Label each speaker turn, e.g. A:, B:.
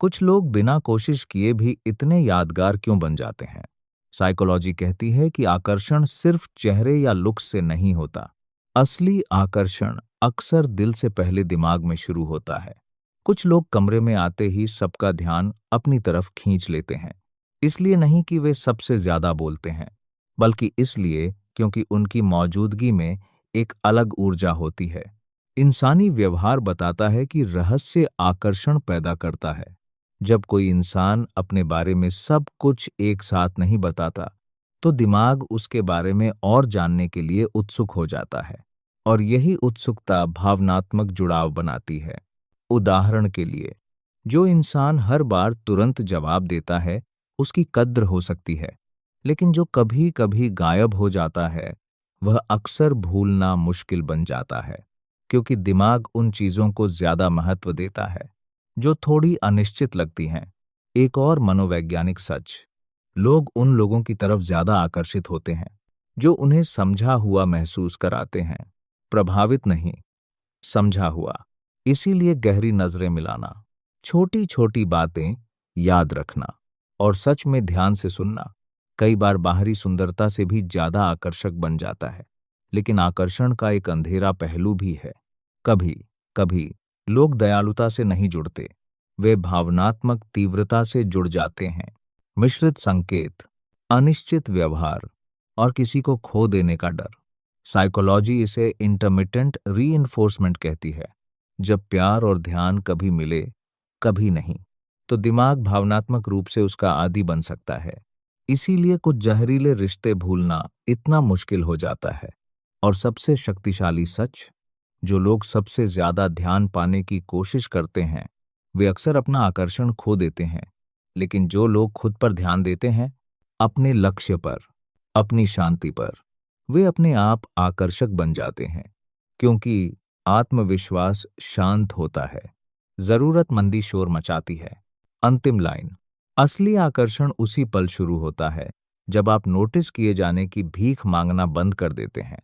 A: कुछ लोग बिना कोशिश किए भी इतने यादगार क्यों बन जाते हैं? साइकोलॉजी कहती है कि आकर्षण सिर्फ चेहरे या लुक्स से नहीं होता। असली आकर्षण अक्सर दिल से पहले दिमाग में शुरू होता है। कुछ लोग कमरे में आते ही सबका ध्यान अपनी तरफ खींच लेते हैं। इसलिए नहीं कि वे सबसे ज्यादा बोलते हैं, बल्कि इसलिए क्योंकि उनकी मौजूदगी में एक अलग ऊर्जा होती है। इंसानी व्यवहार बताता है कि रहस्य आकर्षण पैदा करता है। जब कोई इंसान अपने बारे में सब कुछ एक साथ नहीं बताता, तो दिमाग उसके बारे में और जानने के लिए उत्सुक हो जाता है, और यही उत्सुकता भावनात्मक जुड़ाव बनाती है। उदाहरण के लिए, जो इंसान हर बार तुरंत जवाब देता है, उसकी कद्र हो सकती है, लेकिन जो कभी कभी गायब हो जाता है, वह अक्सर भूलना मुश्किल बन जाता है, क्योंकि दिमाग उन चीजों को ज्यादा महत्व देता है जो थोड़ी अनिश्चित लगती हैं। एक और मनोवैज्ञानिक सच, लोग उन लोगों की तरफ ज्यादा आकर्षित होते हैं जो उन्हें समझा हुआ महसूस कराते हैं, प्रभावित नहीं, समझा हुआ। इसीलिए गहरी नजरें मिलाना, छोटी छोटी बातें याद रखना और सच में ध्यान से सुनना कई बार बाहरी सुंदरता से भी ज्यादा आकर्षक बन जाता है। लेकिन आकर्षण का एक अंधेरा पहलू भी है। कभी कभी लोग दयालुता से नहीं जुड़ते, वे भावनात्मक तीव्रता से जुड़ जाते हैं। मिश्रित संकेत, अनिश्चित व्यवहार और किसी को खो देने का डर। साइकोलॉजी इसे इंटरमिटेंट रीइंफोर्समेंट कहती है। जब प्यार और ध्यान कभी मिले, कभी नहीं, तो दिमाग भावनात्मक रूप से उसका आदी बन सकता है। इसीलिए कुछ जहरीले रिश्ते भूलना इतना मुश्किल हो जाता है। और सबसे शक्तिशाली सच, जो लोग सबसे ज्यादा ध्यान पाने की कोशिश करते हैं, वे अक्सर अपना आकर्षण खो देते हैं। लेकिन जो लोग खुद पर ध्यान देते हैं, अपने लक्ष्य पर, अपनी शांति पर, वे अपने आप आकर्षक बन जाते हैं। क्योंकि आत्मविश्वास शांत होता है, जरूरतमंदी शोर मचाती है। अंतिम लाइन, असली आकर्षण उसी पल शुरू होता है जब आप नोटिस किए जाने की भीख मांगना बंद कर देते हैं।